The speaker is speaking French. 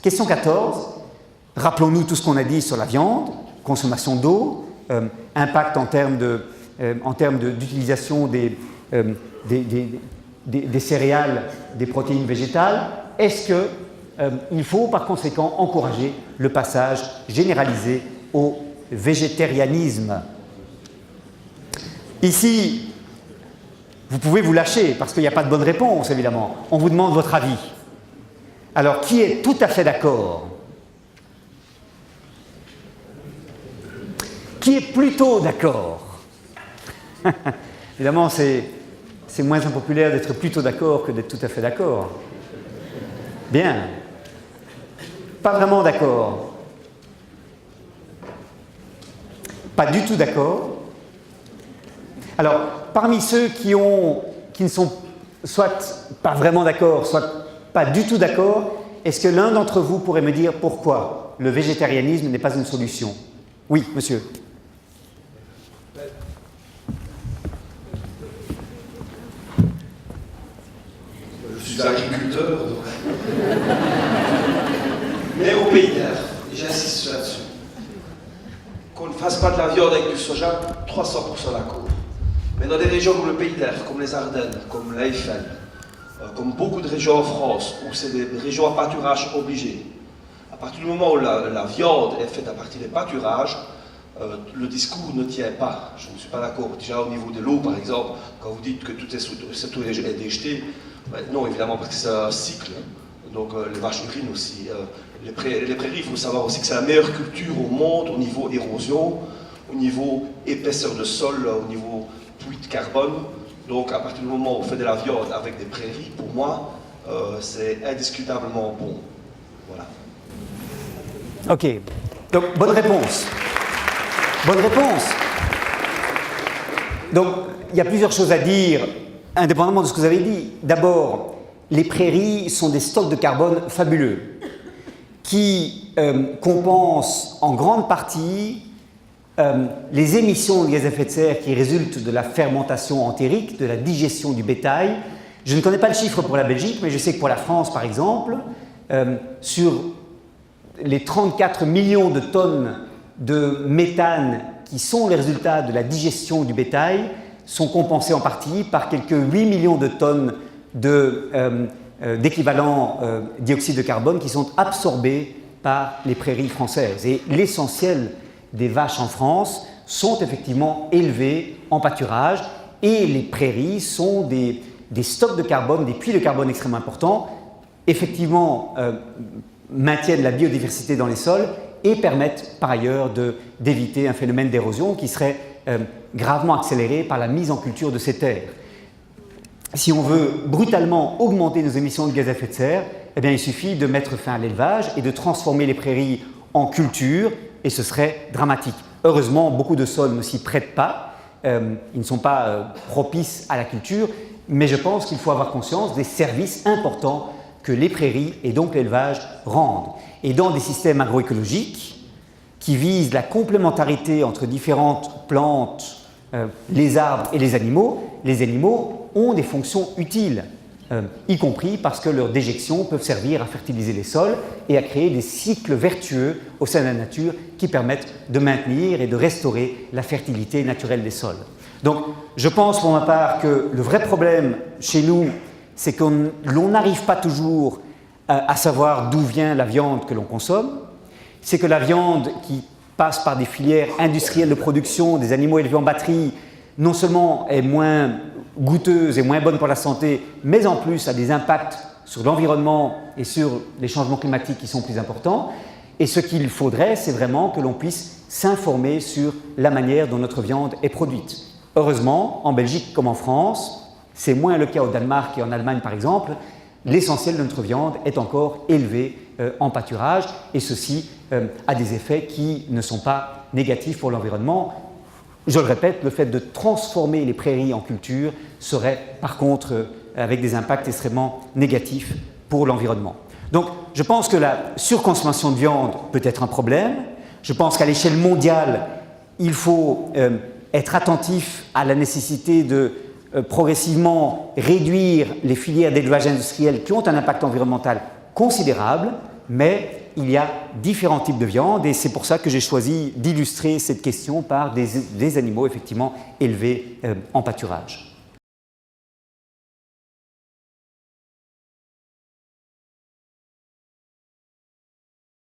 Question 14. Rappelons-nous tout ce qu'on a dit sur la viande, consommation d'eau, impact en termes d'utilisation des céréales, des protéines végétales. Est-ce qu'il faut par conséquent encourager le passage généralisé au végétarianisme? Ici, vous pouvez vous lâcher parce qu'il n'y a pas de bonne réponse, évidemment. On vous demande votre avis. Alors, qui est tout à fait d'accord? Qui est plutôt d'accord? Évidemment, c'est moins impopulaire d'être plutôt d'accord que d'être tout à fait d'accord. Bien. Pas vraiment d'accord. Pas du tout d'accord. Alors, parmi ceux qui ne sont soit pas vraiment d'accord, soit pas du tout d'accord, est-ce que l'un d'entre vous pourrait me dire pourquoi le végétarianisme n'est pas une solution? Oui, monsieur. Je suis agriculteur, donc. Mais au pays d'air, j'insiste là-dessus, qu'on ne fasse pas de la viande avec du soja, 300% d'accord. Mais dans des régions comme le pays d'air, comme les Ardennes, comme l'Eifel, comme beaucoup de régions en France, où c'est des régions à pâturage obligé, à partir du moment où la viande est faite à partir des pâturages, le discours ne tient pas. Je ne suis pas d'accord. Déjà au niveau de l'eau, par exemple, quand vous dites que tout est déjeté, ben non, évidemment, parce que c'est un cycle. Donc les vaches urines aussi. Les prairies, il faut savoir aussi que c'est la meilleure culture au monde au niveau érosion, au niveau épaisseur de sol, au niveau puits de carbone. Donc à partir du moment où on fait de la viande avec des prairies, pour moi, c'est indiscutablement bon. Voilà. Ok. Donc bonne réponse. Bonne réponse. Donc il y a plusieurs choses à dire, indépendamment de ce que vous avez dit. D'abord, les prairies sont des stocks de carbone fabuleux qui compensent en grande partie les émissions de gaz à effet de serre qui résultent de la fermentation entérique, de la digestion du bétail. Je ne connais pas le chiffre pour la Belgique, mais je sais que pour la France, par exemple, sur les 34 millions de tonnes de méthane qui sont les résultats de la digestion du bétail, sont compensés en partie par quelques 8 millions de tonnes d'équivalent dioxyde de carbone qui sont absorbés par les prairies françaises. Et l'essentiel des vaches en France sont effectivement élevées en pâturage et les prairies sont des stocks de carbone, des puits de carbone extrêmement importants, effectivement maintiennent la biodiversité dans les sols et permettent par ailleurs d'éviter un phénomène d'érosion qui serait gravement accéléré par la mise en culture de ces terres. Si on veut brutalement augmenter nos émissions de gaz à effet de serre, eh bien, il suffit de mettre fin à l'élevage et de transformer les prairies en culture, et ce serait dramatique. Heureusement, beaucoup de sols ne s'y prêtent pas, ils ne sont pas propices à la culture, mais je pense qu'il faut avoir conscience des services importants que les prairies et donc l'élevage rendent. Et dans des systèmes agroécologiques qui visent la complémentarité entre différentes plantes, les arbres et les animaux ont des fonctions utiles, y compris parce que leurs déjections peuvent servir à fertiliser les sols et à créer des cycles vertueux au sein de la nature qui permettent de maintenir et de restaurer la fertilité naturelle des sols. Donc, je pense pour ma part que le vrai problème chez nous, c'est qu'on n'arrive pas toujours à savoir d'où vient la viande que l'on consomme. C'est que la viande qui passe par des filières industrielles de production, des animaux élevés en batterie, non seulement est moins goûteuse et moins bonne pour la santé, mais en plus a des impacts sur l'environnement et sur les changements climatiques qui sont plus importants. Et ce qu'il faudrait, c'est vraiment que l'on puisse s'informer sur la manière dont notre viande est produite. Heureusement, en Belgique comme en France, c'est moins le cas au Danemark et en Allemagne par exemple, l'essentiel de notre viande est encore élevé en pâturage et ceci a des effets qui ne sont pas négatifs pour l'environnement. Je le répète, le fait de transformer les prairies en culture serait par contre avec des impacts extrêmement négatifs pour l'environnement. Donc je pense que la surconsommation de viande peut être un problème. Je pense qu'à l'échelle mondiale, il faut être attentif à la nécessité de progressivement réduire les filières d'élevage industriel qui ont un impact environnemental considérable. mais il y a différents types de viande et c'est pour ça que j'ai choisi d'illustrer cette question par des animaux effectivement élevés en pâturage.